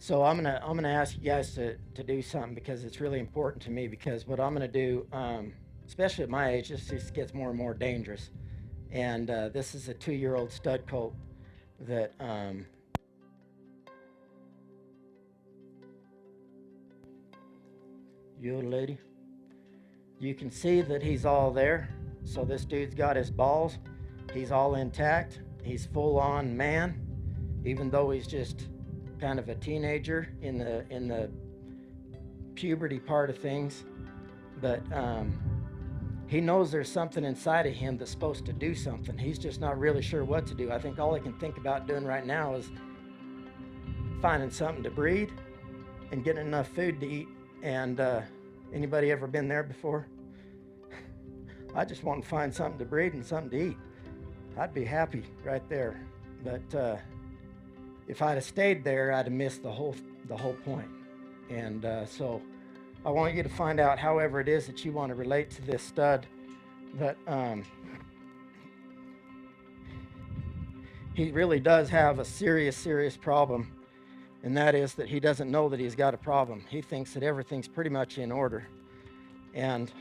So I'm gonna ask you guys to do something because it's really important to me. Because what I'm gonna do, especially at my age, this just gets more and more dangerous. And this is a 2-year-old stud colt that you old lady. You can see that he's all there. So this dude's got his balls. He's all intact. He's full on man, even though he's just kind of a teenager in the puberty part of things. But he knows there's something inside of him that's supposed to do something. He's just not really sure what to do. I think all he can think about doing right now is finding something to breed and getting enough food to eat. And anybody ever been there before? I just want to find something to breed and something to eat. I'd be happy right there. But if I'd have stayed there, I'd have missed the whole point. And so I want you to find out, however it is that you want to relate to this stud, that he really does have a serious problem. And that is that he doesn't know that he's got a problem. He thinks that everything's pretty much in order. And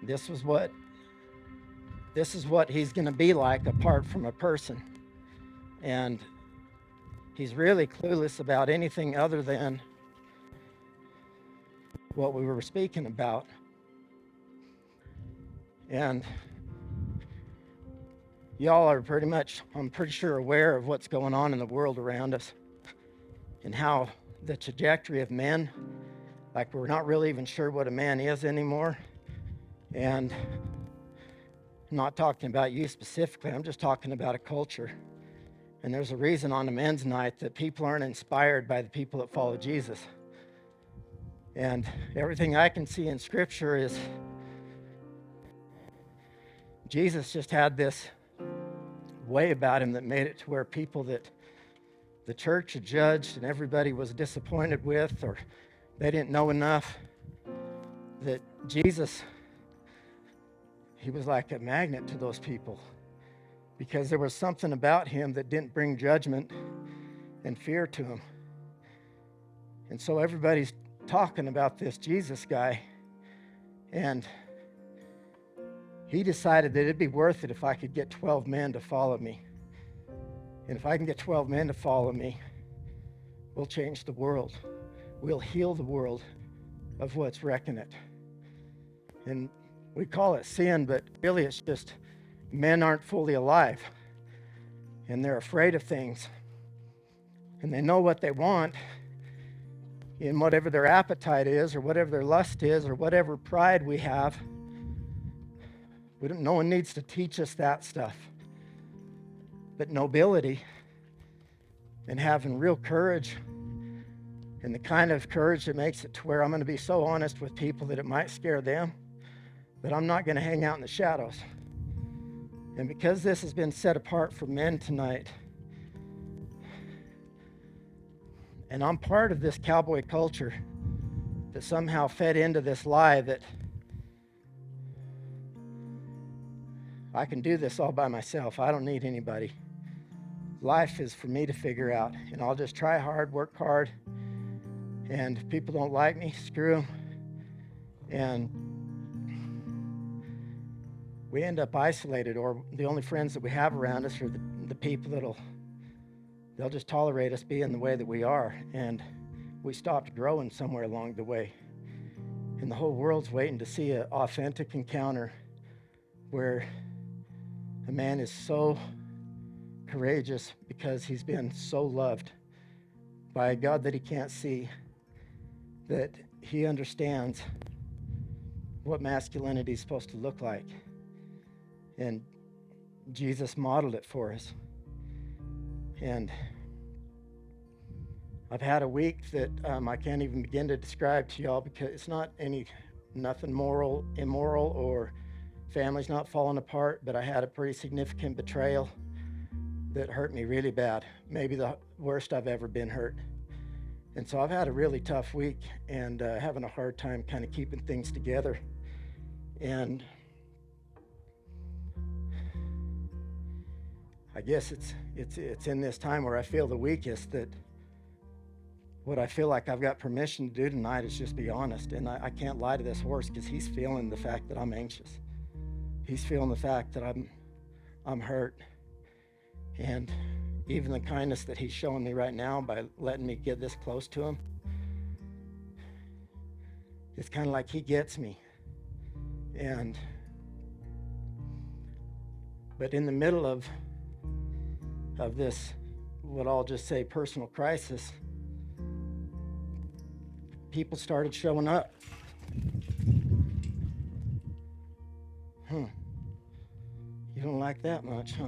this is what he's going to be like apart from a person. And he's really clueless about anything other than what we were speaking about. And y'all are pretty much, I'm pretty sure, aware of what's going on in the world around us and how the trajectory of men, like we're not really even sure what a man is anymore. And I'm not talking about you specifically, I'm just talking about a culture. And there's a reason on the men's night that people aren't inspired by the people that follow Jesus. And everything I can see in Scripture is Jesus just had this way about him that made it to where people that the church had judged and everybody was disappointed with, or they didn't know enough, that Jesus, he was like a magnet to those people because there was something about him that didn't bring judgment and fear to him. And so everybody's talking about this Jesus guy, and he decided that it'd be worth it if I could get 12 men to follow me. And if I can get 12 men to follow me, we'll change the world. We'll heal the world of what's wrecking it. And we call it sin, but really it's just men aren't fully alive. And they're afraid of things. And they know what they want in whatever their appetite is, or whatever their lust is, or whatever pride we have. No one needs to teach us that stuff. But nobility and having real courage, and the kind of courage that makes it to where I'm going to be so honest with people that it might scare them, but I'm not going to hang out in the shadows. And because this has been set apart for men tonight, and I'm part of this cowboy culture that somehow fed into this lie that I can do this all by myself. I don't need anybody. Life is for me to figure out, and I'll just try hard, work hard, and if people don't like me, screw them. And we end up isolated, or the only friends that we have around us are the people they'll just tolerate us being the way that we are, and we stopped growing somewhere along the way. And the whole world's waiting to see an authentic encounter where a man is so courageous because he's been so loved by a God that he can't see, that he understands what masculinity is supposed to look like. And Jesus modeled it for us. And I've had a week that I can't even begin to describe to y'all, because it's not nothing immoral, or family's not falling apart, but I had a pretty significant betrayal that hurt me really bad, maybe the worst I've ever been hurt. And so I've had a really tough week, and having a hard time kind of keeping things together. And I guess it's in this time where I feel the weakest that what I feel like I've got permission to do tonight is just be honest. And I can't lie to this horse because he's feeling the fact that I'm anxious. He's feeling the fact that I'm hurt. And even the kindness that he's showing me right now by letting me get this close to him, it's kind of like he gets me. But in the middle of this, what I'll just say, personal crisis, people started showing up. You don't like that much, huh?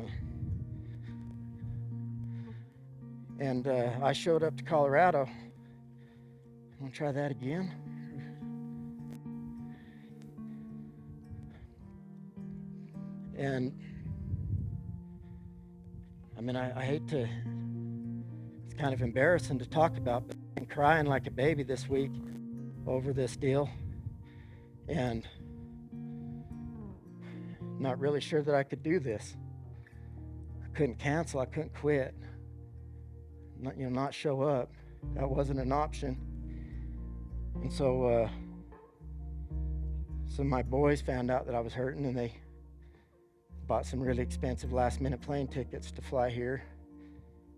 And I showed up to Colorado. Want to try that again? And I mean, I hate to, it's kind of embarrassing to talk about, but I've been crying like a baby this week over this deal. And not really sure that I could do this. I couldn't cancel, I couldn't quit. Not show up. That wasn't an option. And so my boys found out that I was hurting, and they bought some really expensive last-minute plane tickets to fly here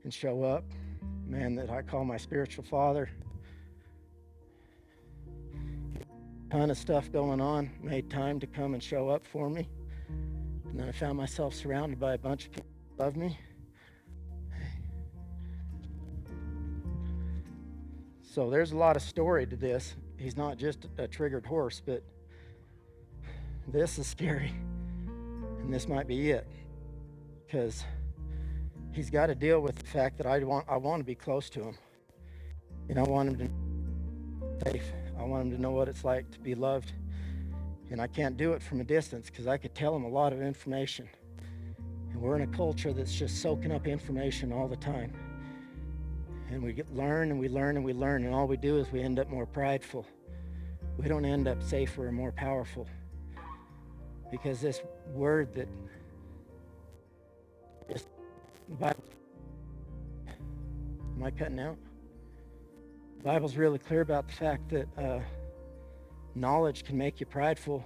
and show up. Man that I call my spiritual father. Ton of stuff going on. Made time to come and show up for me. And then I found myself surrounded by a bunch of people who love me. So there's a lot of story to this. He's not just a triggered horse, but this is scary. And this might be it. Because he's got to deal with the fact that I want to be close to him. And I want him to be safe. I want him to know what it's like to be loved. And I can't do it from a distance because I could tell him a lot of information. And we're in a culture that's just soaking up information all the time. And we learn and we learn and we learn, and all we do is we end up more prideful. We don't end up safer or more powerful. Because this word that is the Bible. Am I cutting out? The Bible's really clear about the fact that knowledge can make you prideful,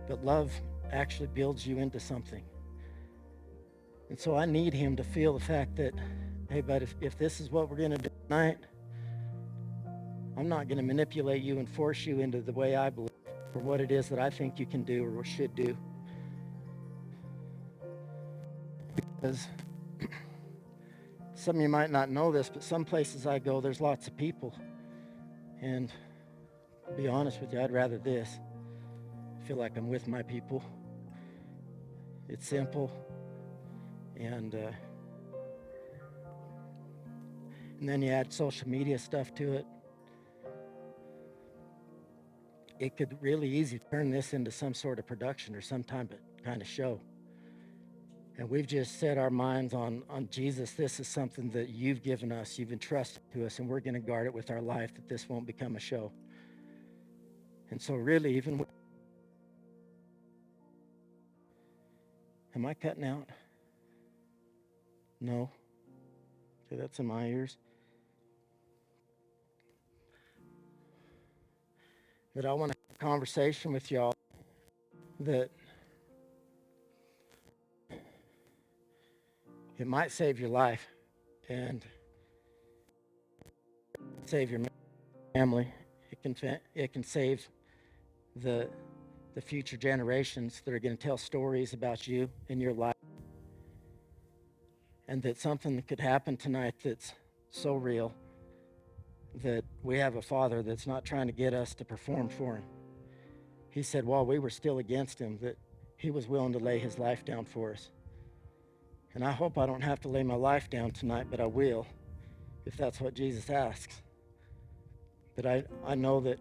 but love actually builds you into something. And so I need him to feel the fact that, hey, bud, if this is what we're going to do tonight, I'm not going to manipulate you and force you into the way I believe or what it is that I think you can do or should do. Because some of you might not know this, but some places I go, there's lots of people. And to be honest with you, I'd rather this. I feel like I'm with my people. It's simple. And then you add social media stuff to it. It could really easily turn this into some sort of production or some kind of show. And we've just set our minds on Jesus. This is something that you've given us, you've entrusted to us, and we're going to guard it with our life, that this won't become a show. And so really, even am I cutting out? No. Okay, that's in my ears. That I want to have a conversation with y'all that it might save your life and save your family. It can save the future generations that are going to tell stories about you in your life. And that something could happen tonight that's so real that we have a Father that's not trying to get us to perform for him. He said while we were still against him, that he was willing to lay his life down for us. And I hope I don't have to lay my life down tonight, but I will, if that's what Jesus asks. But I know that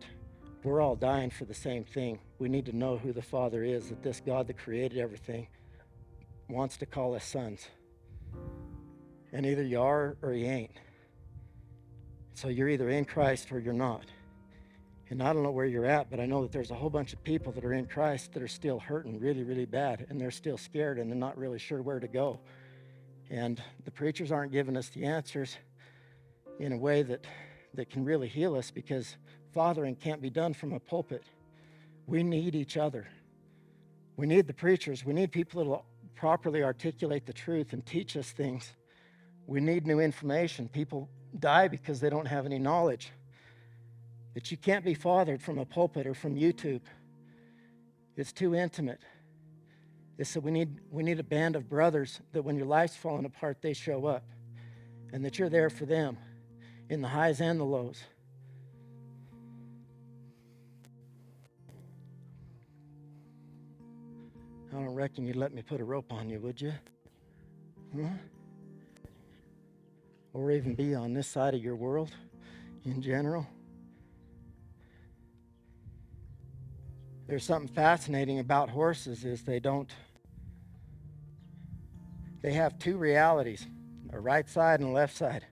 we're all dying for the same thing. We need to know who the Father is, that this God that created everything wants to call us sons. And either you are or you ain't. So you're either in Christ or you're not. And I don't know where you're at, but I know that there's a whole bunch of people that are in Christ that are still hurting really, really bad, and they're still scared, and they're not really sure where to go. And the preachers aren't giving us the answers in a way that can really heal us, because fathering can't be done from a pulpit. We need each other. We need the preachers. We need people that will properly articulate the truth and teach us things. We need new information. People die because they don't have any knowledge. That you can't be fathered from a pulpit or from YouTube. It's too intimate. So we need a band of brothers that when your life's falling apart, they show up, and that you're there for them in the highs and the lows. I don't reckon you'd let me put a rope on you, would you? Huh? Or even be on this side of your world in general? There's something fascinating about horses is they have two realities, a right side and a left side.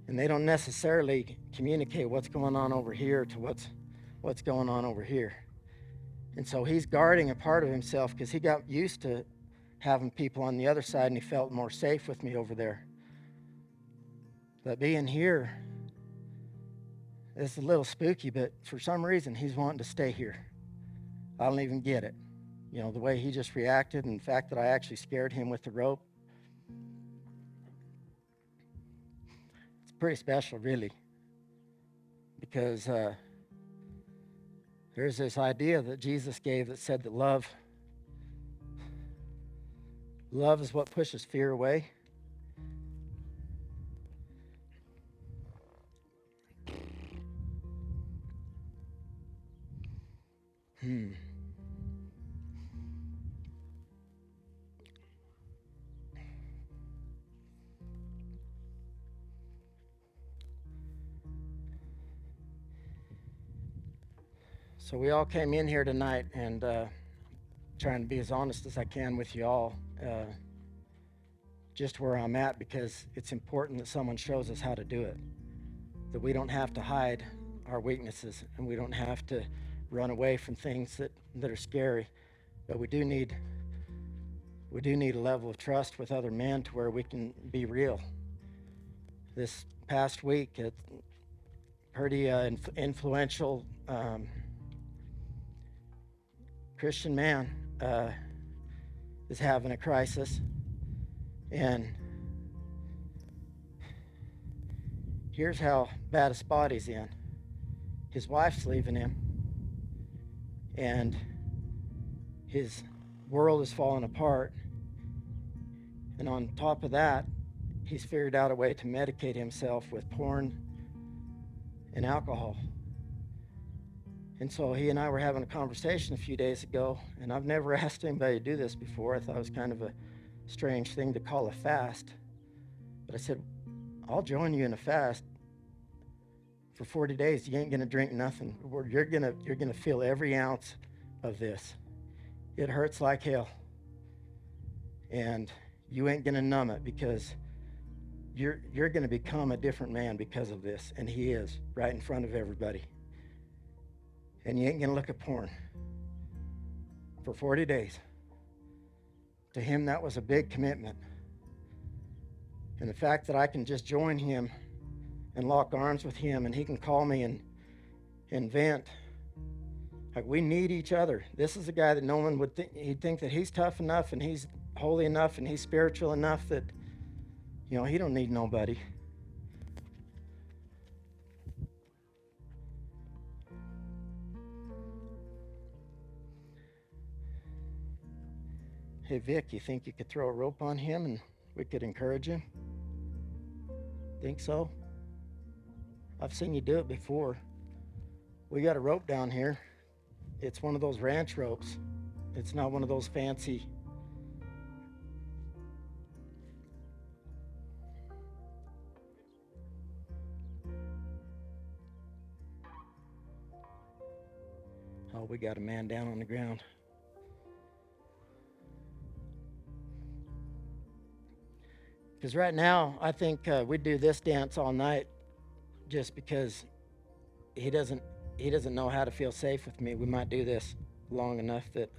And they don't necessarily communicate what's going on over here to what's going on over here. And so he's guarding a part of himself because he got used to having people on the other side, and he felt more safe with me over there. But being here, it's a little spooky, but for some reason he's wanting to stay here. I don't even get it. You know, the way he just reacted, and the fact that I actually scared him with the rope. It's pretty special, really, because there's this idea that Jesus gave that said that love is what pushes fear away. So we all came in here tonight, and trying to be as honest as I can with you all, just where I'm at, because it's important that someone shows us how to do it, that we don't have to hide our weaknesses, and we don't have to run away from things that are scary. But we do need a level of trust with other men to where we can be real. This past week, a pretty influential Christian man is having a crisis, and here's how bad a spot he's in. His wife's leaving him, and his world is falling apart, and on top of that, he's figured out a way to medicate himself with porn and alcohol. And so he and I were having a conversation a few days ago, and I've never asked anybody to do this before. I thought it was kind of a strange thing to call a fast. But I said, I'll join you in a fast for 40 days. You ain't gonna drink nothing. You're gonna feel every ounce of this. It hurts like hell. And you ain't gonna numb it, because you're gonna become a different man because of this. And he is, right in front of everybody. And you ain't gonna look at porn for 40 days. To him, that was a big commitment. And the fact that I can just join him and lock arms with him, and he can call me and vent. Like, we need each other. This is a guy that no one would think, he'd think that he's tough enough and he's holy enough and he's spiritual enough that, you know, he don't need nobody. Hey, Vic, you think you could throw a rope on him and we could encourage him? Think so? I've seen you do it before. We got a rope down here. It's one of those ranch ropes. It's not one of those fancy. Oh, we got a man down on the ground. Because right now, I think we'd do this dance all night, just because he doesn't know how to feel safe with me. We might do this long enough that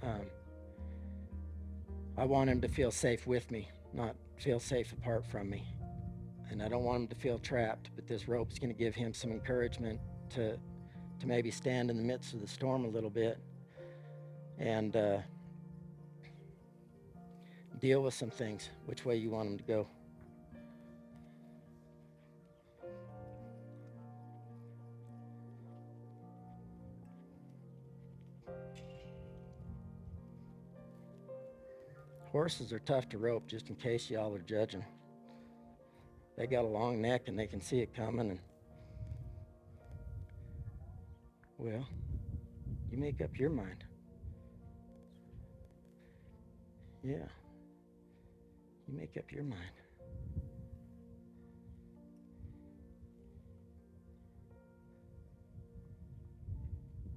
I want him to feel safe with me, not feel safe apart from me. And I don't want him to feel trapped, but this rope's going to give him some encouragement to maybe stand in the midst of the storm a little bit and deal with some things, which way you want him to go. Horses are tough to rope, just in case y'all are judging. They got a long neck and they can see it coming. And well, you make up your mind. Yeah, you make up your mind.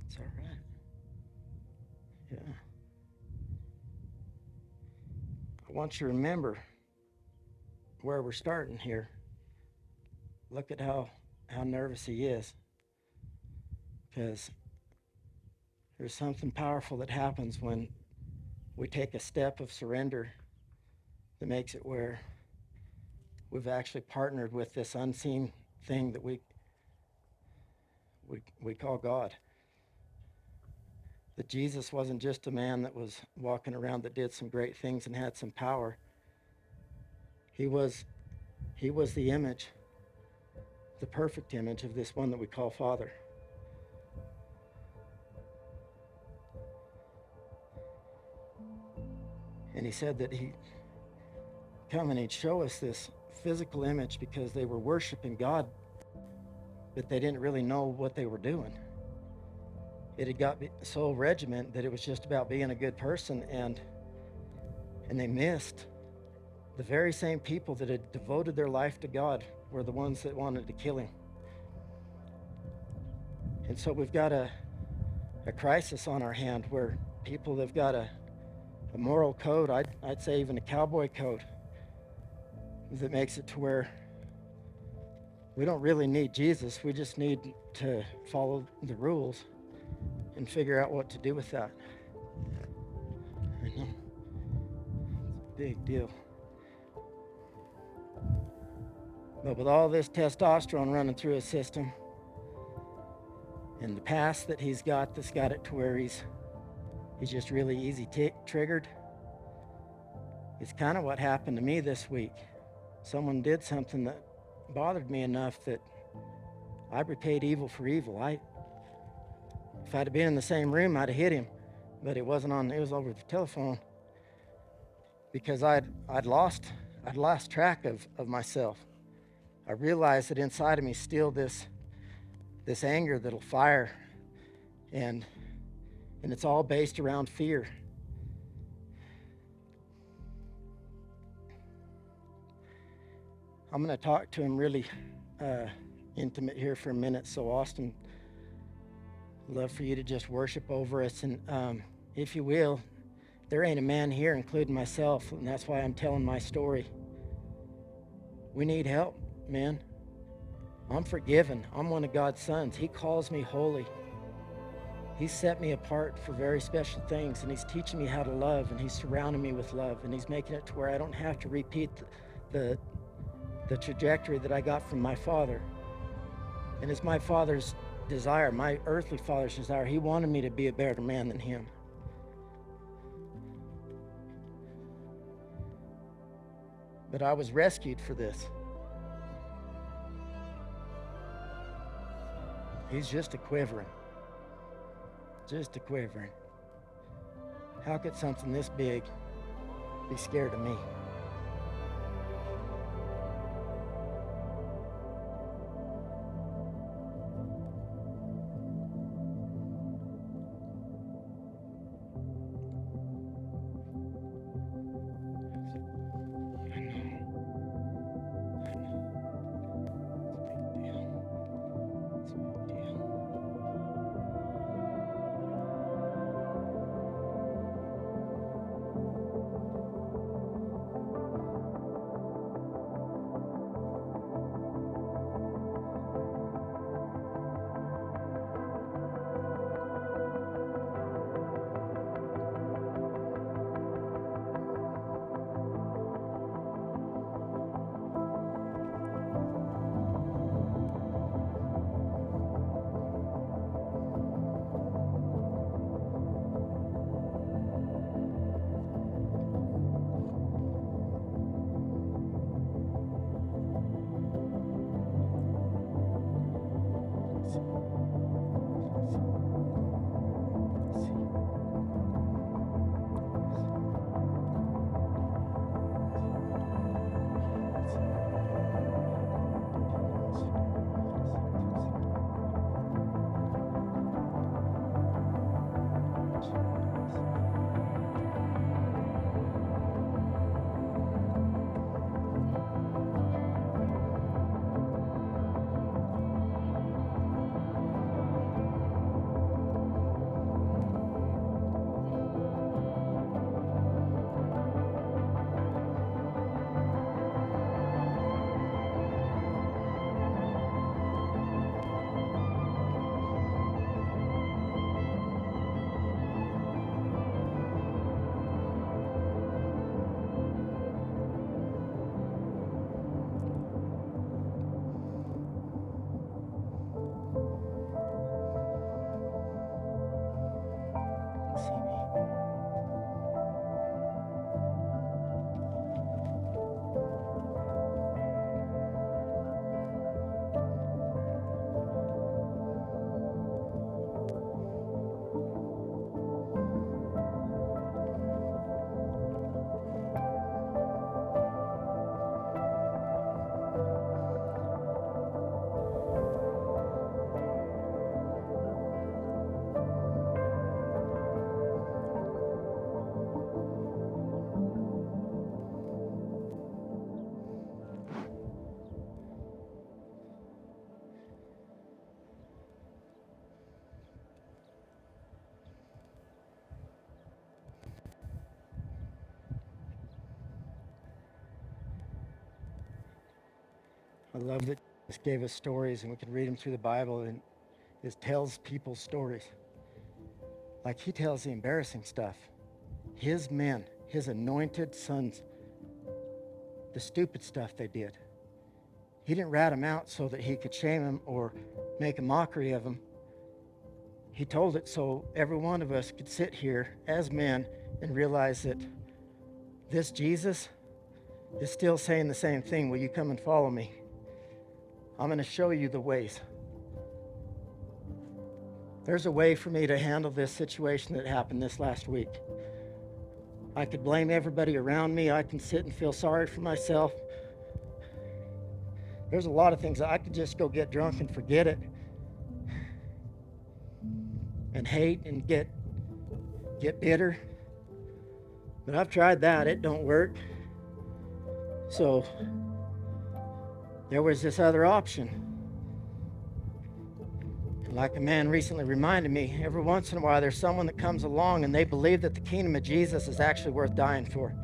It's all right. Yeah. I want you to remember where we're starting here. Look at how nervous he is, because there's something powerful that happens when we take a step of surrender that makes it where we've actually partnered with this unseen thing that we call God. That Jesus wasn't just a man that was walking around that did some great things and had some power. He was the image, the perfect image of this one that we call Father. And he said that he'd come and he'd show us this physical image because they were worshiping God, but they didn't really know what they were doing. It had got so regiment that it was just about being a good person, and they missed the very same people that had devoted their life to God were the ones that wanted to kill him. And so we've got a crisis on our hand where people have got a moral code, I'd say even a cowboy code, that makes it to where we don't really need Jesus. We just need to follow the rules and figure out what to do with that. I know. It's a big deal. But with all this testosterone running through his system and the past that he's got that's got it to where he's just really easy triggered, it's kind of what happened to me this week. Someone did something that bothered me enough that I repaid evil for evil. If I'd have been in the same room, I'd have hit him, but it was over the telephone, because I'd lost track of myself. I realized that inside of me still this anger that'll fire, and it's all based around fear. I'm going to talk to him really intimate here for a minute. So Austin, I'd love for you to just worship over us. And if you will, there ain't a man here, including myself, and that's why I'm telling my story. We need help, man. I'm forgiven. I'm one of God's sons. He calls me holy. He's set me apart for very special things, and he's teaching me how to love, and he's surrounding me with love, and he's making it to where I don't have to repeat the trajectory that I got from my father. And it's my father's desire, my earthly father's desire. He wanted me to be a better man than him. But I was rescued for this. He's just a quivering. Just a quivering. How could something this big be scared of me? love that Jesus gave us stories, and we can read them through the Bible, and it tells people stories. Like he tells the embarrassing stuff. His men, his anointed sons, the stupid stuff they did. He didn't rat them out so that he could shame them or make a mockery of them. He told it so every one of us could sit here as men and realize that this Jesus is still saying the same thing. Will you come and follow me? I'm going to show you the ways. There's a way for me to handle this situation that happened this last week. I could blame everybody around me. I can sit and feel sorry for myself. There's a lot of things. I could just go get drunk and forget it and hate and get bitter. But I've tried that. It don't work. So there was this other option. And like a man recently reminded me, every once in a while there's someone that comes along and they believe that the kingdom of Jesus is actually worth dying for.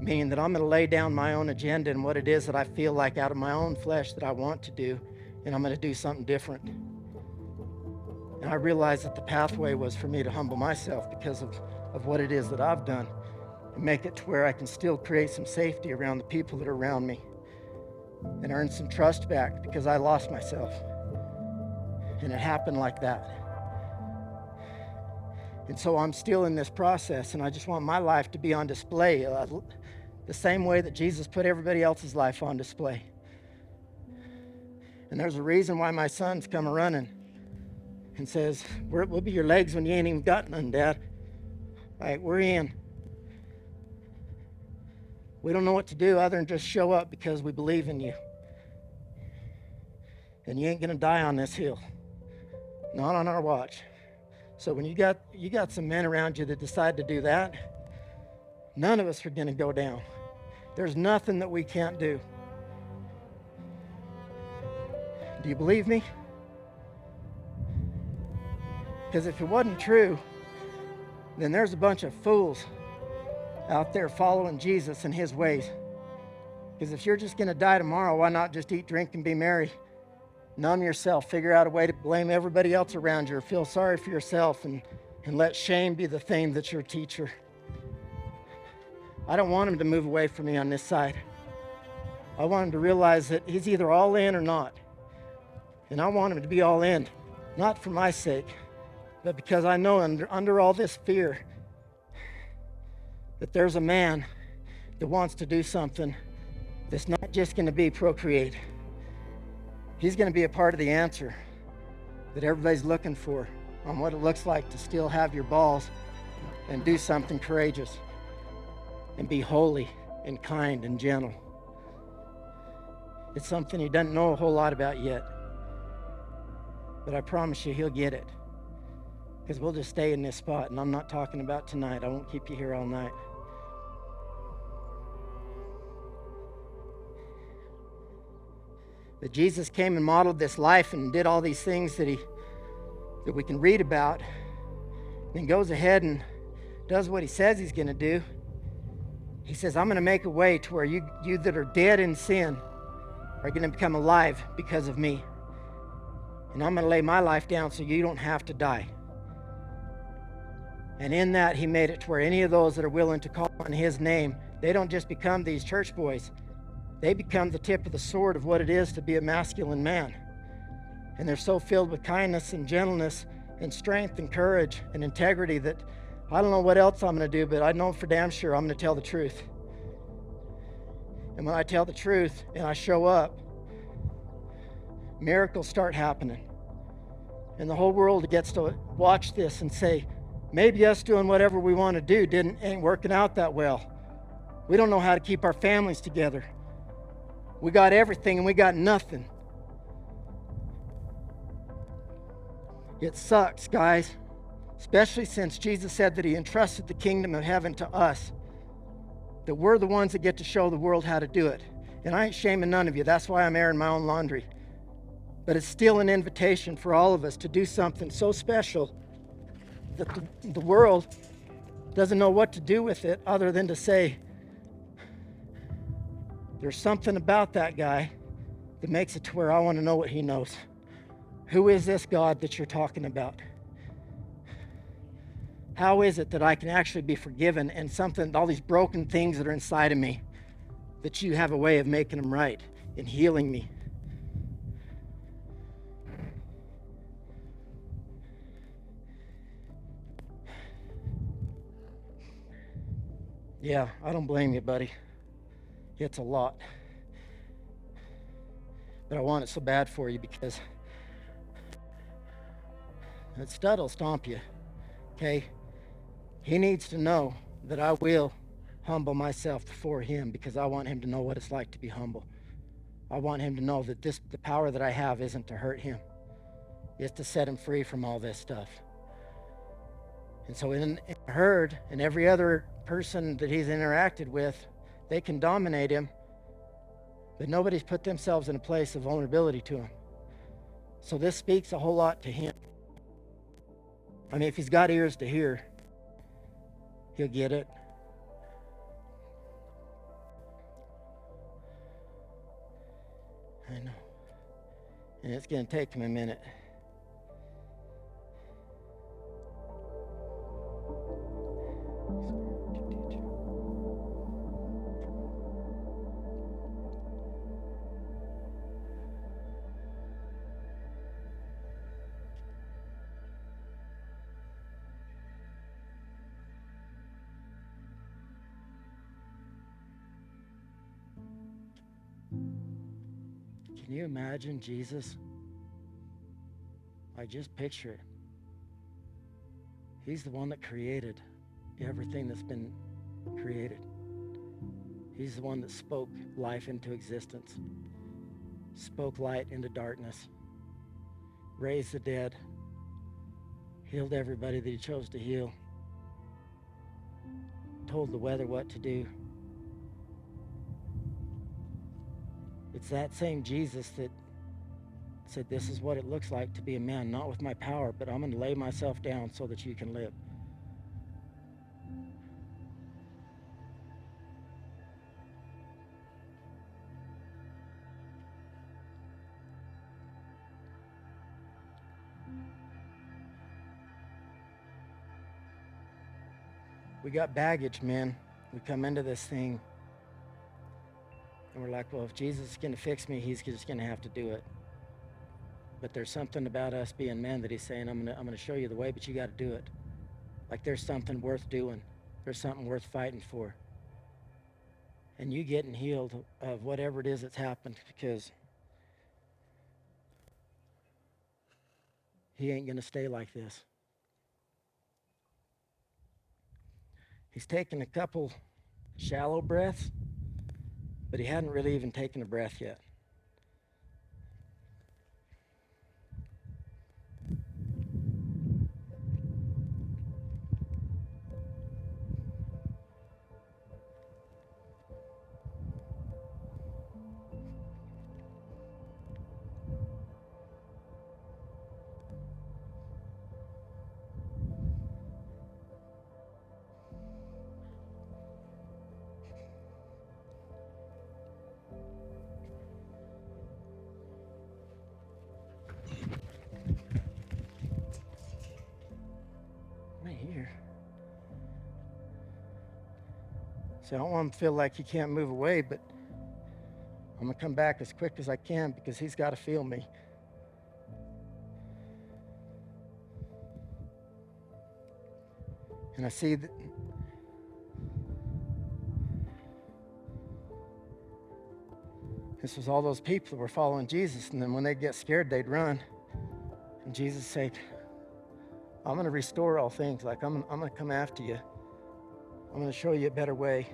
Meaning that I'm going to lay down my own agenda and what it is that I feel like out of my own flesh that I want to do, and I'm going to do something different. And I realized that the pathway was for me to humble myself because of what it is that I've done, and make it to where I can still create some safety around the people that are around me and earn some trust back, because I lost myself. And it happened like that. And so I'm still in this process, and I just want my life to be on display the same way that Jesus put everybody else's life on display. And there's a reason why my son's come running and says, we'll be your legs when you ain't even got none, Dad. Like, we're in. We don't know what to do other than just show up because we believe in you. And you ain't gonna die on this hill. Not on our watch. So when you got some men around you that decide to do that, none of us are gonna go down. There's nothing that we can't do. Do you believe me? Because if it wasn't true, then there's a bunch of fools out there following Jesus and his ways. Because if you're just going to die tomorrow, why not just eat, drink, and be merry? Numb yourself, figure out a way to blame everybody else around you, or feel sorry for yourself, and let shame be the thing that's your teacher. I don't want him to move away from me on this side. I want him to realize that he's either all in or not. And I want him to be all in, not for my sake, but because I know under all this fear that there's a man that wants to do something that's not just going to be procreate. He's going to be a part of the answer that everybody's looking for on what it looks like to still have your balls and do something courageous and be holy and kind and gentle. It's something he doesn't know a whole lot about yet, but I promise you he'll get it, because we'll just stay in this spot, and I'm not talking about tonight. I won't keep you here all night. But Jesus came and modeled this life and did all these things that we can read about, then goes ahead and does what he says he's going to do. He says, I'm going to make a way to where you that are dead in sin are going to become alive because of me. And I'm going to lay my life down so you don't have to die. And in that, he made it to where any of those that are willing to call on his name, they don't just become these church boys. They become the tip of the sword of what it is to be a masculine man. And they're so filled with kindness and gentleness and strength and courage and integrity that I don't know what else I'm going to do, but I know for damn sure I'm going to tell the truth. And when I tell the truth and I show up, miracles start happening. And the whole world gets to watch this and say, maybe us doing whatever we want to do ain't working out that well. We don't know how to keep our families together. We got everything and we got nothing. It sucks, guys, especially since Jesus said that he entrusted the kingdom of heaven to us, that we're the ones that get to show the world how to do it. And I ain't shaming none of you. That's why I'm airing my own laundry. But it's still an invitation for all of us to do something so special that the world doesn't know what to do with it other than to say, there's something about that guy that makes it to where I want to know what he knows. Who is this God that you're talking about? How is it that I can actually be forgiven and all these broken things that are inside of me, that you have a way of making them right and healing me? Yeah, I don't blame you, buddy. It's a lot. But I want it so bad for you because that stud will stomp you, okay? He needs to know that I will humble myself before him because I want him to know what it's like to be humble. I want him to know that the power that I have isn't to hurt him. It's to set him free from all this stuff. And so in Herd and every other person that he's interacted with, they can dominate him, but nobody's put themselves in a place of vulnerability to him. So this speaks a whole lot to him. I mean, if he's got ears to hear, he'll get it. I know. And it's going to take him a minute. Can you imagine Jesus? I just picture it. He's the one that created everything that's been created. He's the one that spoke life into existence, spoke light into darkness, raised the dead, healed everybody that he chose to heal, told the weather what to do. It's that same Jesus that said, this is what it looks like to be a man, not with my power, but I'm going to lay myself down so that you can live. We got baggage, man. We come into this thing and we're like, well, if Jesus is going to fix me, he's just going to have to do it. But there's something about us being men that he's saying, I'm going to show you the way, but you got to do it. Like there's something worth doing. There's something worth fighting for. And you getting healed of whatever it is that's happened, because he ain't going to stay like this. He's taken a couple shallow breaths, but he hadn't really even taken a breath yet. Here. So I don't want him to feel like he can't move away, but I'm going to come back as quick as I can because he's got to feel me. And I see that this was all those people that were following Jesus, and then when they'd get scared, they'd run. And Jesus said, I'm going to restore all things. Like, I'm going to come after you. I'm going to show you a better way.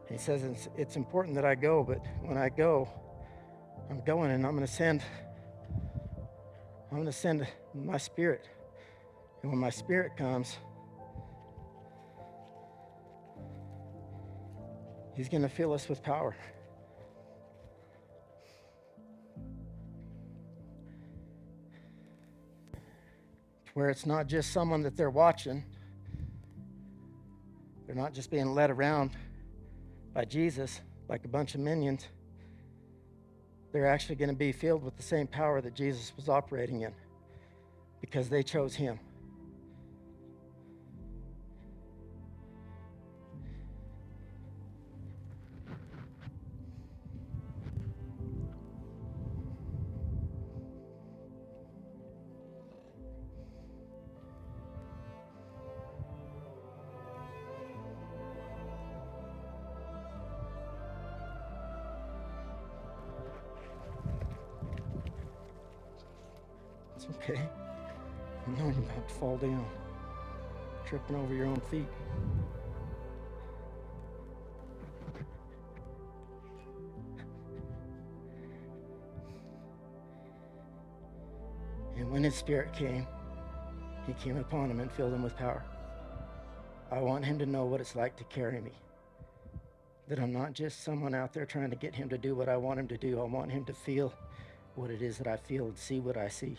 And he says, it's important that I go, but when I go, I'm going and I'm going to send my spirit. And when my spirit comes, he's going to fill us with power. Where it's not just someone that they're watching. They're not just being led around by Jesus like a bunch of minions. they're actually going to be filled with the same power that Jesus was operating in because they chose him. It's okay. I know you're about to fall down, tripping over your own feet. And when his Spirit came, he came upon him and filled him with power. I want him to know what it's like to carry me. That I'm not just someone out there trying to get him to do what I want him to do. I want him to feel what it is that I feel and see what I see.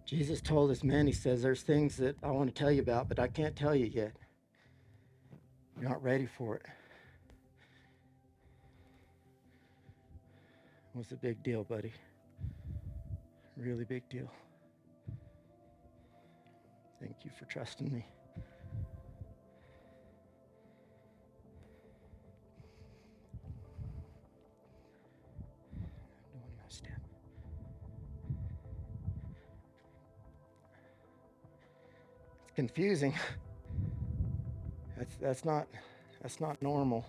Jesus told his men, he says, there's things that I want to tell you about, but I can't tell you yet. You're not ready for it. It was a big deal, buddy. Really big deal. Thank you for trusting me. I'm doing my step. It's confusing. That's not normal.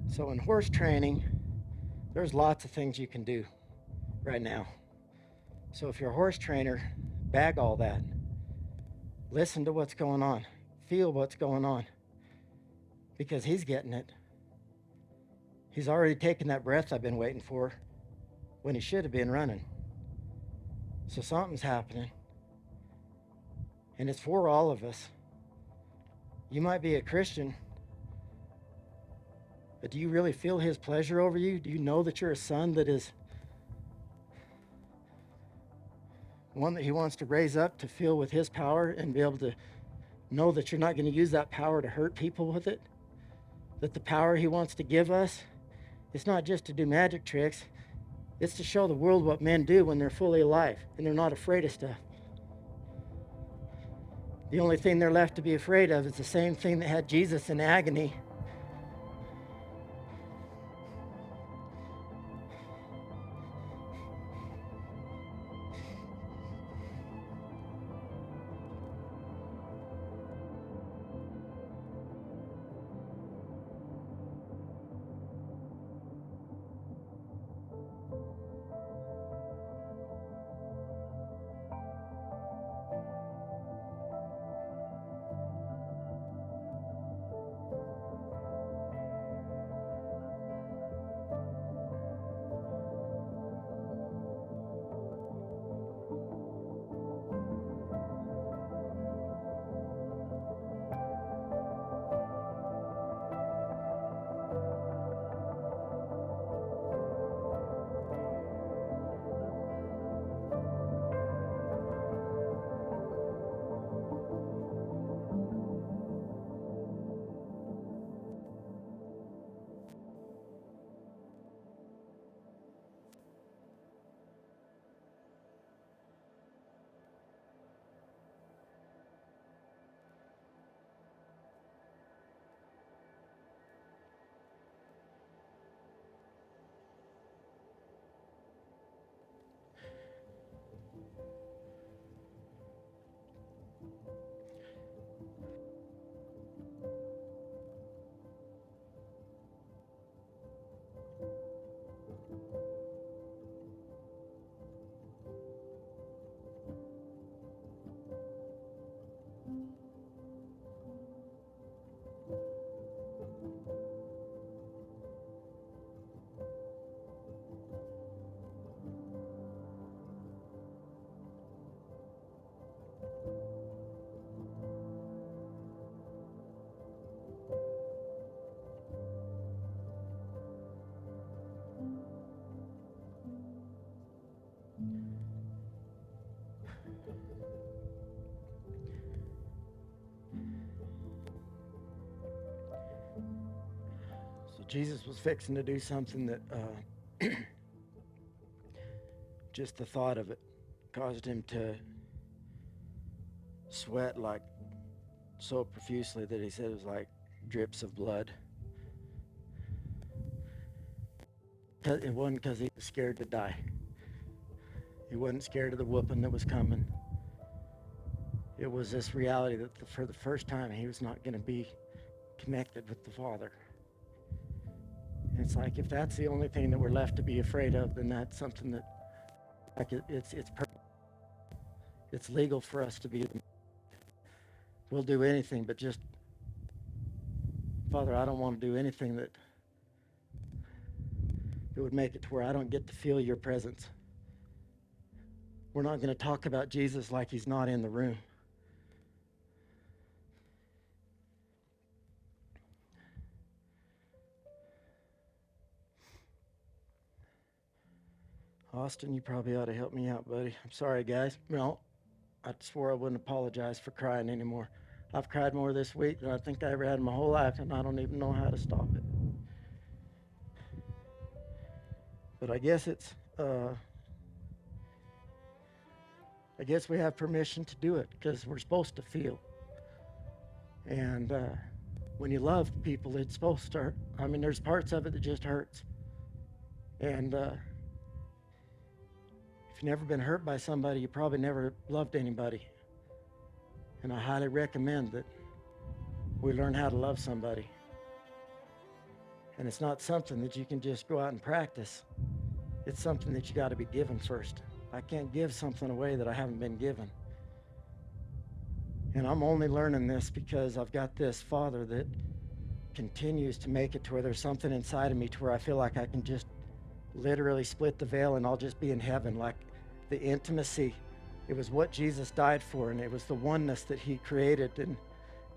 So in horse training, there's lots of things you can do right now. So if you're a horse trainer, bag all that. Listen to what's going on. Feel what's going on. Because he's getting it. He's already taken that breath I've been waiting for when he should have been running. So something's happening. And it's for all of us. You might be a Christian, but do you really feel his pleasure over you? Do you know that you're a son that is one that he wants to raise up to fill with his power and be able to know that you're not going to use that power to hurt people with it? That the power he wants to give us, it's not just to do magic tricks. It's to show the world what men do when they're fully alive and they're not afraid of stuff. The only thing they're left to be afraid of is the same thing that had Jesus in agony. Jesus was fixing to do something that just the thought of it caused him to sweat like so profusely that he said it was like drips of blood. It wasn't because he was scared to die. He wasn't scared of the whooping that was coming. It was this reality that for the first time he was not going to be connected with the Father. And it's like, if that's the only thing that we're left to be afraid of, then that's something that, like, it's legal for us to be. We'll do anything, but just, Father, I don't want to do anything that would make it to where I don't get to feel your presence. We're not going to talk about Jesus like he's not in the room. Austin, you probably ought to help me out, buddy. I'm sorry, guys. No, I swore I wouldn't apologize for crying anymore. I've cried more this week than I think I ever had in my whole life, and I don't even know how to stop it. But I guess it's, I guess we have permission to do it because we're supposed to feel. And when you love people, it's supposed to hurt. I mean, there's parts of it that just hurts. And if you've never been hurt by somebody, you probably never loved anybody. And I highly recommend that we learn how to love somebody. And it's not something that you can just go out and practice. It's something that you got to be given first. I can't give something away that I haven't been given. And I'm only learning this because I've got this Father that continues to make it to where there's something inside of me to where I feel like I can just literally split the veil and I'll just be in heaven. Like the intimacy, it was what Jesus died for, and it was the oneness that he created and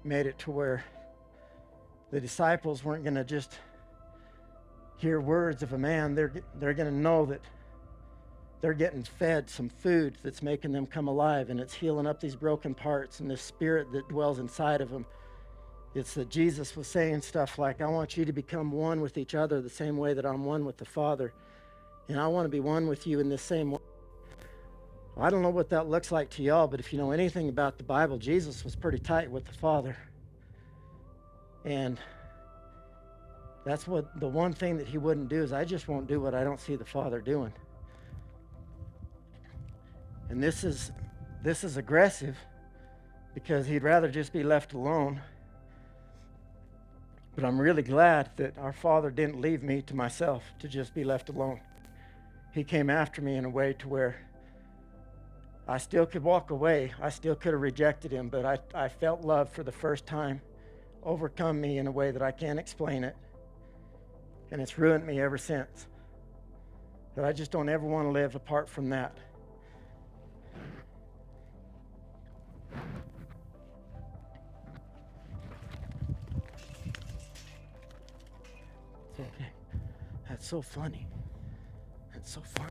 made it to where the disciples weren't going to just hear words of a man. They're going to know that they're getting fed some food that's making them come alive, and it's healing up these broken parts and this spirit that dwells inside of them. It's that Jesus was saying stuff like, I want you to become one with each other the same way that I'm one with the Father. And I want to be one with you in this same way. I don't know what that looks like to y'all, but if you know anything about the Bible, Jesus was pretty tight with the Father. And that's what the one thing that he wouldn't do is, I just won't do what I don't see the Father doing. And this is aggressive because he'd rather just be left alone. But I'm really glad that our Father didn't leave me to myself to just be left alone. He came after me in a way to where I still could walk away. I still could have rejected him, but I felt love for the first time overcome me in a way that I can't explain it. And it's ruined me ever since. But I just don't ever want to live apart from that. It's okay. That's so funny. That's so funny.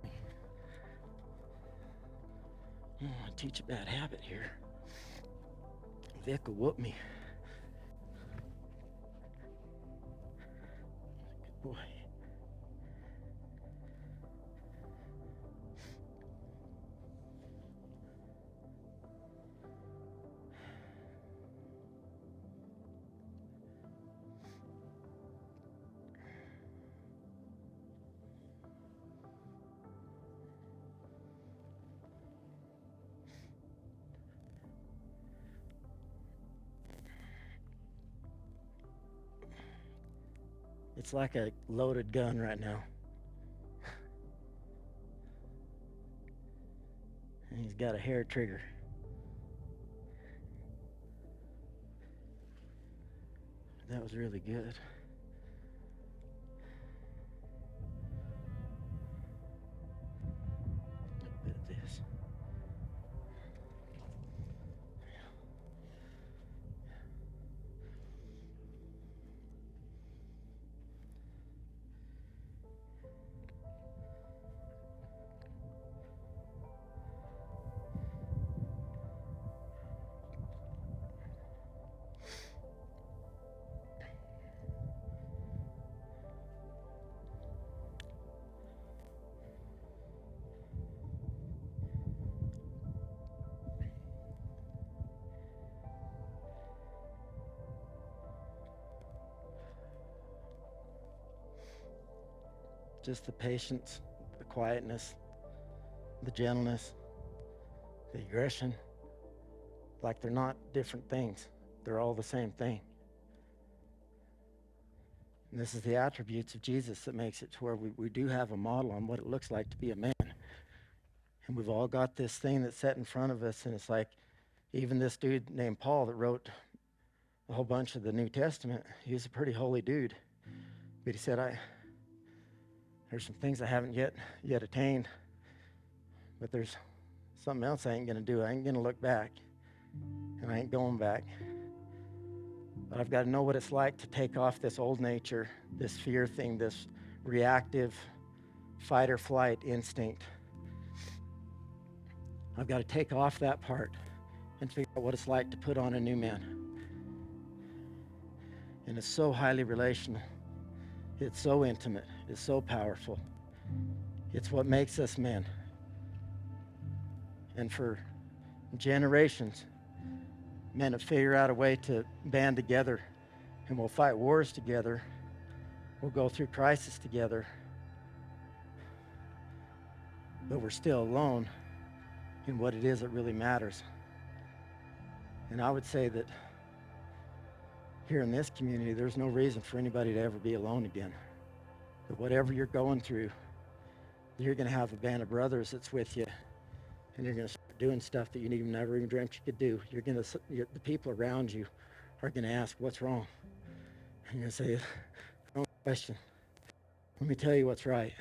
I don't want to teach a bad habit here. Vic will whoop me. Good boy. It's like a loaded gun right now. And he's got a hair trigger. That was really good. A little bit of this. just the patience, the quietness, the gentleness, the aggression, like they're not different things. They're all the same thing. And this is the attributes of Jesus that makes it to where we do have a model on what it looks like to be a man. And we've all got this thing that's set in front of us, and it's like, even this dude named Paul that wrote a whole bunch of the New Testament, he was a pretty holy dude. But he said, there's some things I haven't yet attained, but there's something else I ain't going to do. I ain't going to look back, and I ain't going back. But I've got to know what it's like to take off this old nature, this fear thing, this reactive fight or flight instinct. I've got to take off that part and figure out what it's like to put on a new man. And it's so highly relational. It's so intimate. It's so powerful. It's what makes us men. And for generations, men have figured out a way to band together, and we'll fight wars together. We'll go through crisis together. But we're still alone in what it is that really matters. And I would say that here in this community, there's no reason for anybody to ever be alone again. That whatever you're going through, you're going to have a band of brothers that's with you, and you're going to start doing stuff that you never even dreamt you could do. The people around you are going to ask, what's wrong? And you're going to say, no question. Let me tell you what's right.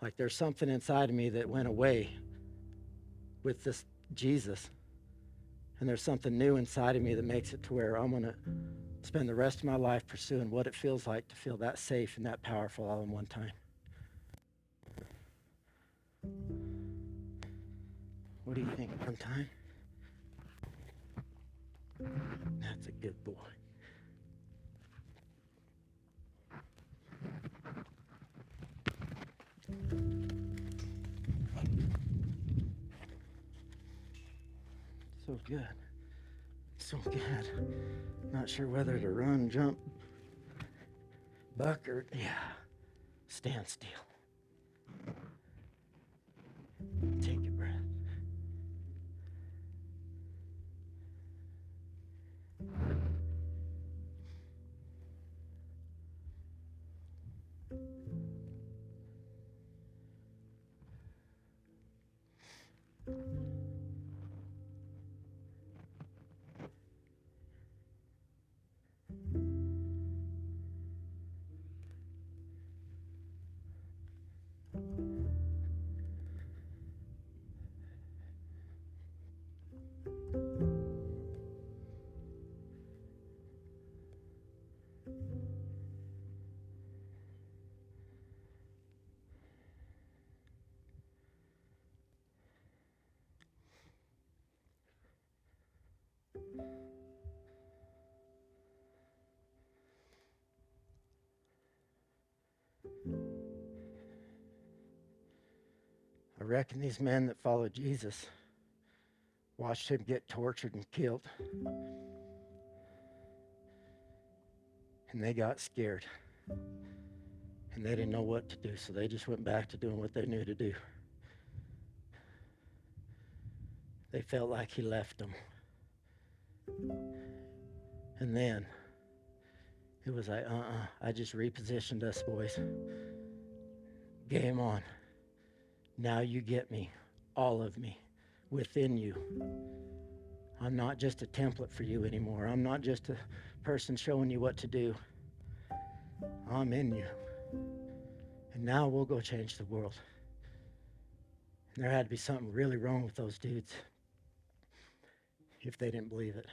Like there's something inside of me that went away with this Jesus. And there's something new inside of me that makes it to where I'm going to spend the rest of my life pursuing what it feels like to feel that safe and that powerful all in one time. What do you think? One time? That's a good boy. So good. So good. Not sure whether to run, jump, buck, or, stand still. Take a breath. I reckon these men that followed Jesus watched him get tortured and killed. And they got scared. And they didn't know what to do, so they just went back to doing what they knew to do. They felt like he left them. And then it was like, I just repositioned us, boys. Game on. Now you get me, all of me, within you. I'm not just a template for you anymore. I'm not just a person showing you what to do. I'm in you. And now we'll go change the world. And there had to be something really wrong with those dudes if they didn't believe it.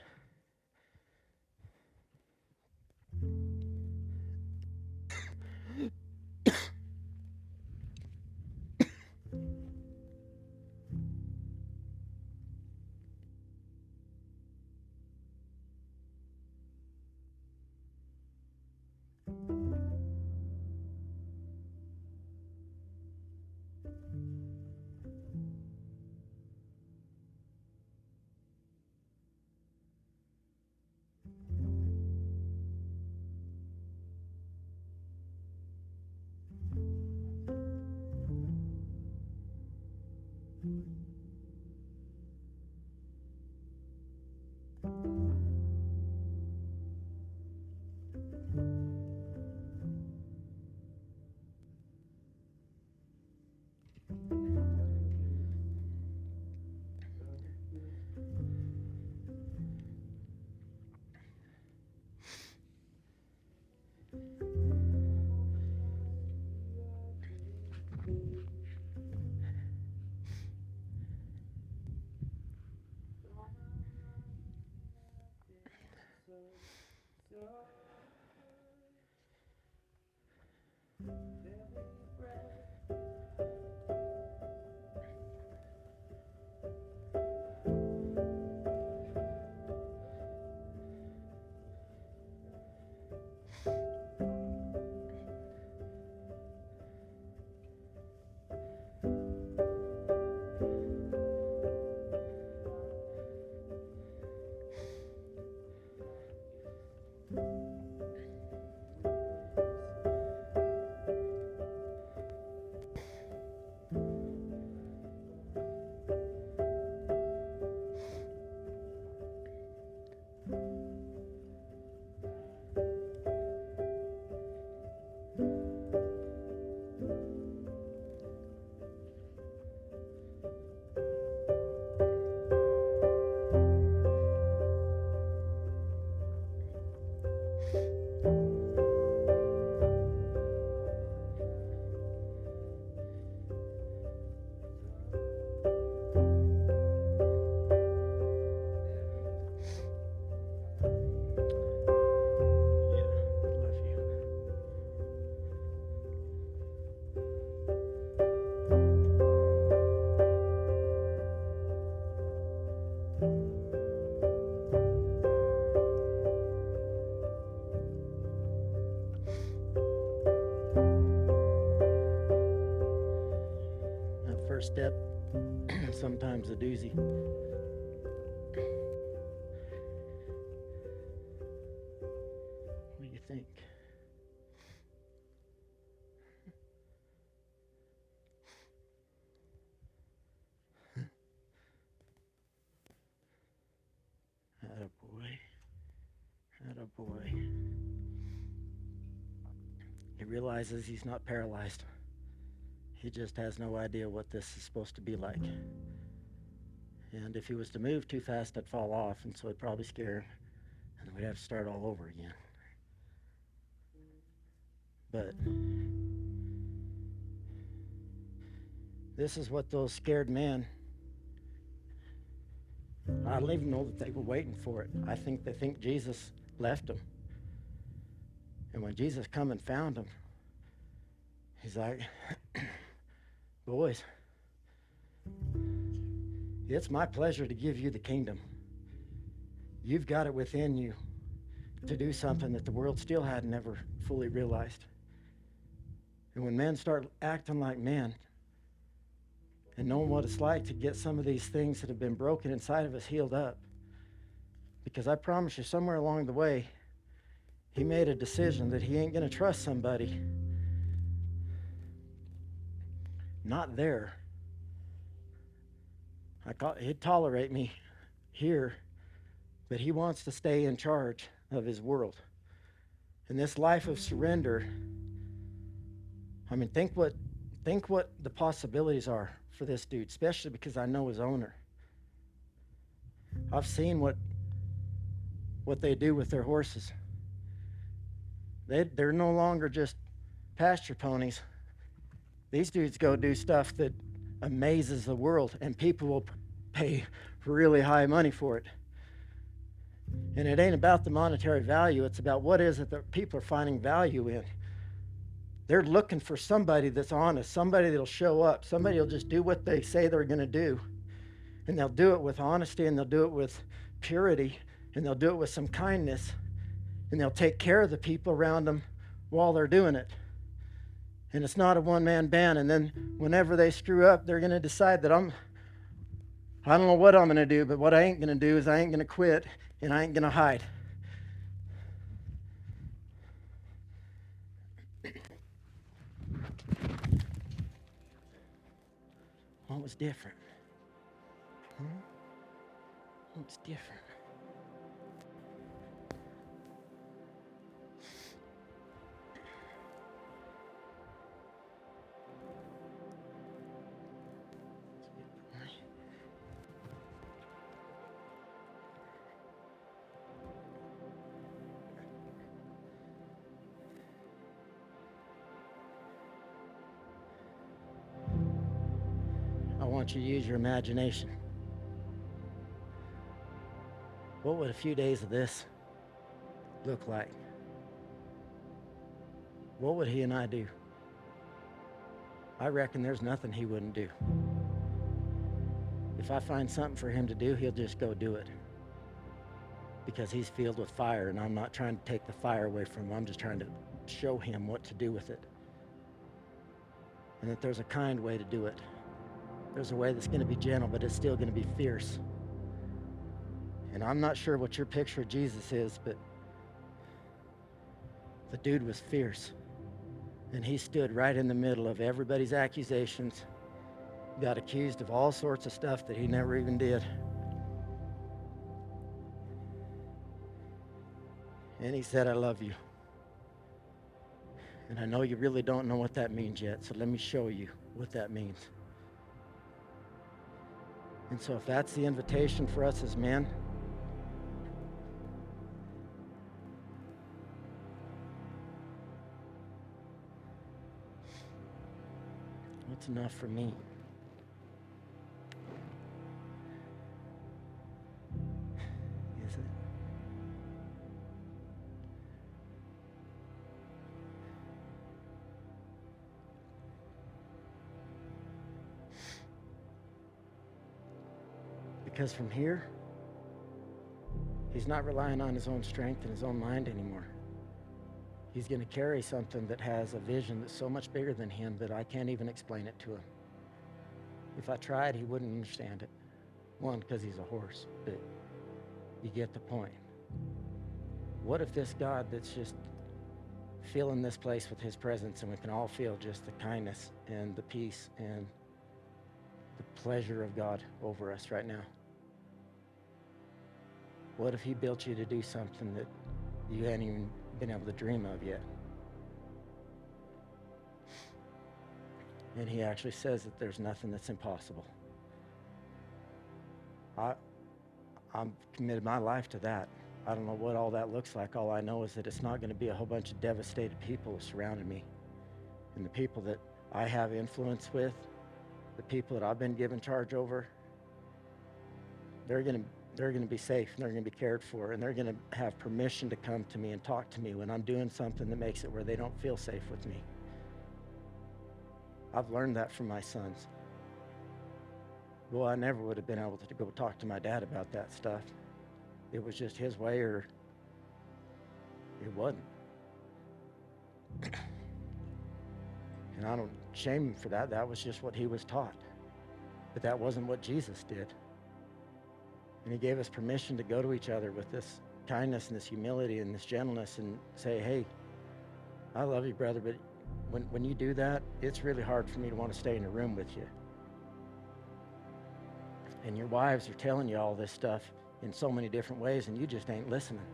First step, sometimes a doozy. What do you think? Attaboy. Attaboy. He realizes he's not paralyzed. He just has no idea what this is supposed to be like. And if he was to move too fast, I'd fall off, and so it'd probably scare him, and we'd have to start all over again. But this is what those scared men, I don't even know that they were waiting for it. I think they think Jesus left them. And when Jesus come and found them, he's like, boys, it's my pleasure to give you the kingdom. You've got it within you to do something that the world still had never fully realized. And when men start acting like men and knowing what it's like to get some of these things that have been broken inside of us healed up, because I promise you, somewhere along the way, he made a decision that he ain't going to trust somebody not there. He'd tolerate me here, but he wants to stay in charge of his world. And this life of surrender, I mean, think what the possibilities are for this dude, especially because I know his owner. I've seen what they do with their horses. They're no longer just pasture ponies. These dudes go do stuff that amazes the world, and people will pay really high money for it. And it ain't about the monetary value. It's about what is it that people are finding value in. They're looking for somebody that's honest, somebody that'll show up, somebody will just do what they say they're going to do. And they'll do it with honesty, and they'll do it with purity, and they'll do it with some kindness, and they'll take care of the people around them while they're doing it. And it's not a one-man band. And then whenever they screw up, they're going to decide that I don't know what I'm going to do, but what I ain't going to do is I ain't going to quit, and I ain't going to hide. What was different? What was different? I want you to use your imagination. What would a few days of this look like? What would he and I do? I reckon there's nothing he wouldn't do. If I find something for him to do, he'll just go do it. Because he's filled with fire, and I'm not trying to take the fire away from him. I'm just trying to show him what to do with it. And that there's a kind way to do it. There's a way that's going to be gentle, but it's still going to be fierce. And I'm not sure what your picture of Jesus is, but the dude was fierce. And he stood right in the middle of everybody's accusations, got accused of all sorts of stuff that he never even did. And he said, I love you. And I know you really don't know what that means yet, so let me show you what that means. And so if that's the invitation for us as men, what's enough for me? Is it? Because from here, he's not relying on his own strength and his own mind anymore. He's going to carry something that has a vision that's so much bigger than him that I can't even explain it to him. If I tried, he wouldn't understand it. One, because he's a horse, but you get the point. What if this God that's just filling this place with his presence, and we can all feel just the kindness and the peace and the pleasure of God over us right now? What if he built you to do something that you hadn't even been able to dream of yet? And he actually says that there's nothing that's impossible. I'm committed my life to that. I don't know what all that looks like. All I know is that it's not going to be a whole bunch of devastated people surrounding me. And the people that I have influence with, the people that I've been given charge over, they're going to be safe, and they're going to be cared for, and they're going to have permission to come to me and talk to me when I'm doing something that makes it where they don't feel safe with me. I've learned that from my sons. Well, I never would have been able to go talk to my dad about that stuff. It was just his way, or it wasn't. And I don't shame him for that. That was just what he was taught. But that wasn't what Jesus did. And he gave us permission to go to each other with this kindness and this humility and this gentleness and say, hey, I love you, brother, but when you do that, it's really hard for me to want to stay in a room with you. And your wives are telling you all this stuff in so many different ways, and you just ain't listening.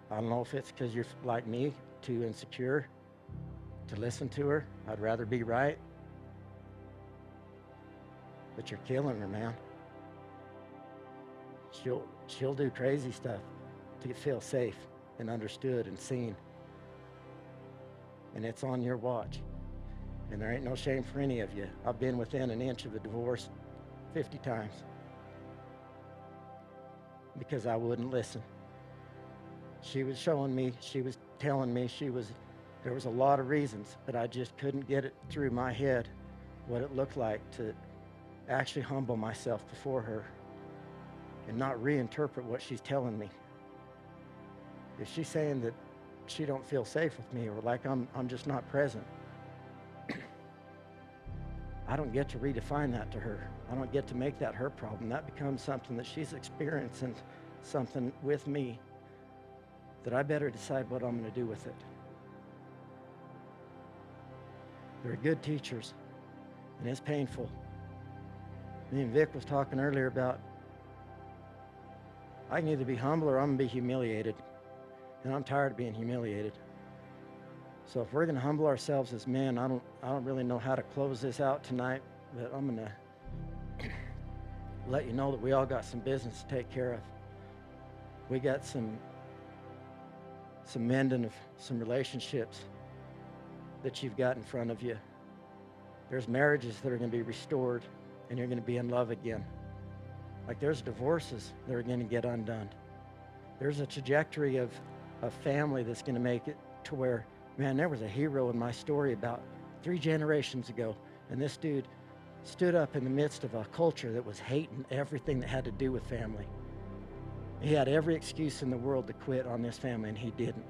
I don't know if it's because you're like me, too insecure to listen to her. I'd rather be right. But you're killing her, man. She'll do crazy stuff to feel safe and understood and seen. And it's on your watch. And there ain't no shame for any of you. I've been within an inch of a divorce 50 times because I wouldn't listen. She was showing me, she was telling me, there was a lot of reasons, but I just couldn't get it through my head what it looked like to actually humble myself before her and not reinterpret what she's telling me. If she's saying that she don't feel safe with me, or like I'm just not present, I don't get to redefine that to her. I don't get to make that her problem. That becomes something that she's experiencing, something with me that I better decide what I'm going to do with it. They're good teachers, and it's painful. Me and Vic was talking earlier about I can either be humble or I'm going to be humiliated. And I'm tired of being humiliated. So if we're going to humble ourselves as men, I don't really know how to close this out tonight, but I'm going to let you know that we all got some business to take care of. We got some mending of some relationships that you've got in front of you. There's marriages that are going to be restored, and you're going to be in love again. Like there's divorces that are going to get undone. There's a trajectory of a family that's going to make it to where Man, there was a hero in my story about 3 generations ago, and this dude stood up in the midst of a culture that was hating everything that had to do with family. He had every excuse in the world to quit on this family, and he didn't.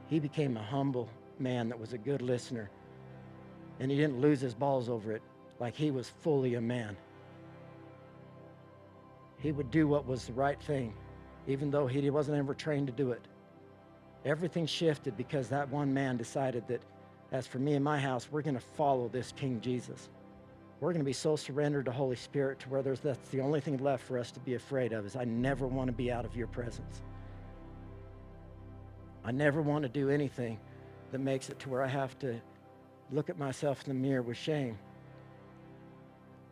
He became a humble man that was a good listener, and he didn't lose his balls over it like he was fully a man. He would do what was the right thing, even though he wasn't ever trained to do it. Everything shifted because that one man decided that, as for me and my house, we're going to follow this King Jesus. We're going to be so surrendered to Holy Spirit to where that's the only thing left for us to be afraid of is I never want to be out of your presence. I never want to do anything that makes it to where I have to look at myself in the mirror with shame.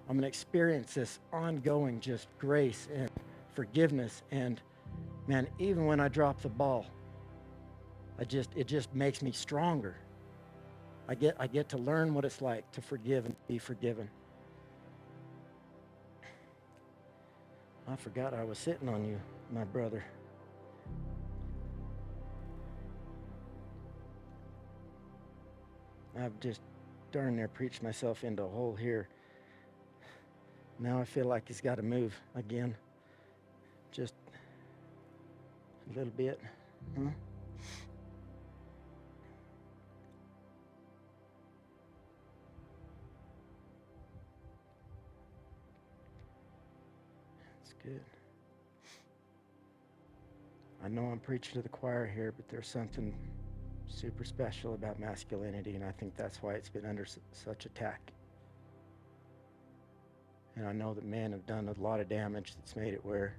I'm going to experience this ongoing just grace and forgiveness. And man, even when I drop the ball, it just makes me stronger. I get to learn what it's like to forgive and be forgiven. I forgot I was sitting on you, my brother. I've just darn near preached myself into a hole here. Now I feel like he's got to move again. Just a little bit. Huh? That's good. I know I'm preaching to the choir here, but there's something super special about masculinity, and I think that's why it's been under such attack. And I know that men have done a lot of damage that's made it where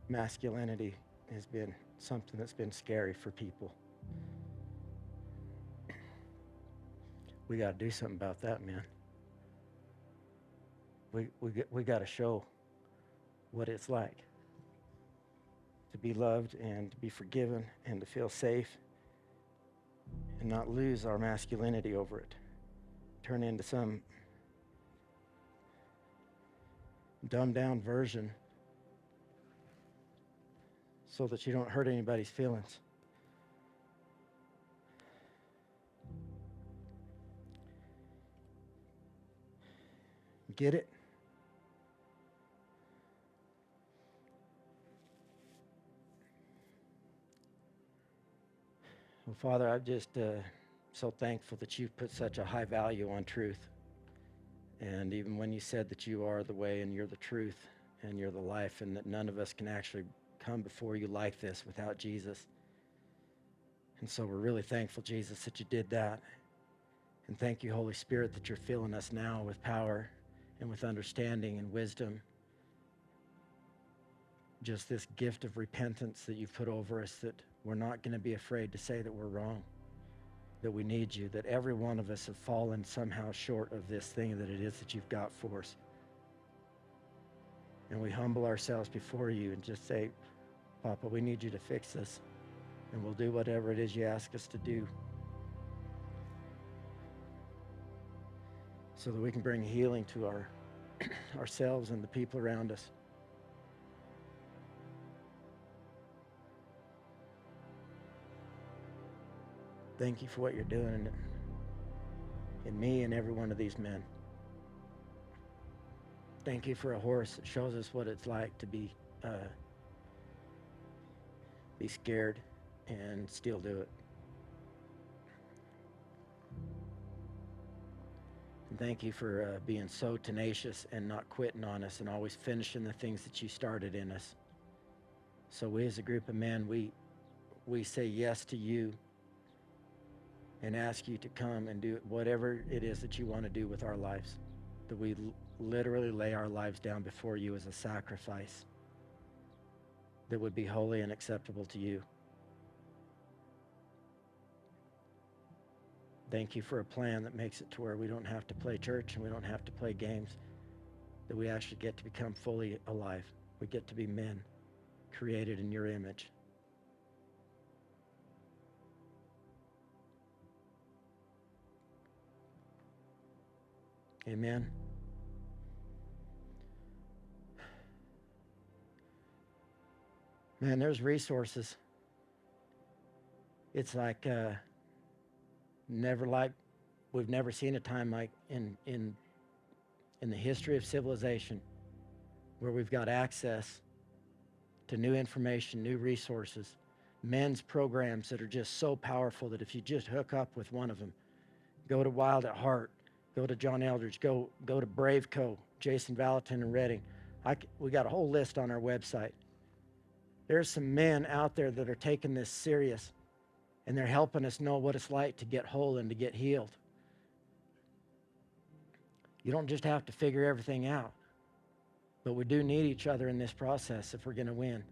masculinity has been something that's been scary for people. We got to do something about that, man. We got to show what it's like to be loved and to be forgiven and to feel safe and not lose our masculinity over it. Turn into some dumbed down version so that you don't hurt anybody's feelings. Get it? Well, Father, I'm just so thankful that you've put such a high value on truth. And even when you said that you are the way and you're the truth and you're the life and that none of us can actually come before you like this without Jesus. And so we're really thankful, Jesus, that you did that. And thank you, Holy Spirit, that you're filling us now with power and with understanding and wisdom. Just this gift of repentance that you've put over us, that we're not going to be afraid to say that we're wrong, that we need you, that every one of us have fallen somehow short of this thing that it is that you've got for us. And we humble ourselves before you and just say, Papa, we need you to fix this, and we'll do whatever it is you ask us to do so that we can bring healing to ourselves and the people around us. Thank you for what you're doing in me and every one of these men. Thank you for a horse that shows us what it's like to be scared and still do it. And thank you for being so tenacious and not quitting on us and always finishing the things that you started in us. So we as a group of men, we say yes to you and ask you to come and do whatever it is that you want to do with our lives, that we literally lay our lives down before you as a sacrifice that would be holy and acceptable to you. Thank you for a plan that makes it to where we don't have to play church and we don't have to play games, that we actually get to become fully alive. We get to be men created in your image. Amen. Man, there's resources. It's like we've never seen a time like in the history of civilization where we've got access to new information, new resources, men's programs that are just so powerful that if you just hook up with one of them, go to Wild at Heart, go to John Eldridge, go to Brave Co., Jason Valentin and Redding. We got a whole list on our website. There's some men out there that are taking this serious, and they're helping us know what it's like to get whole and to get healed. You don't just have to figure everything out, but we do need each other in this process if we're going to win.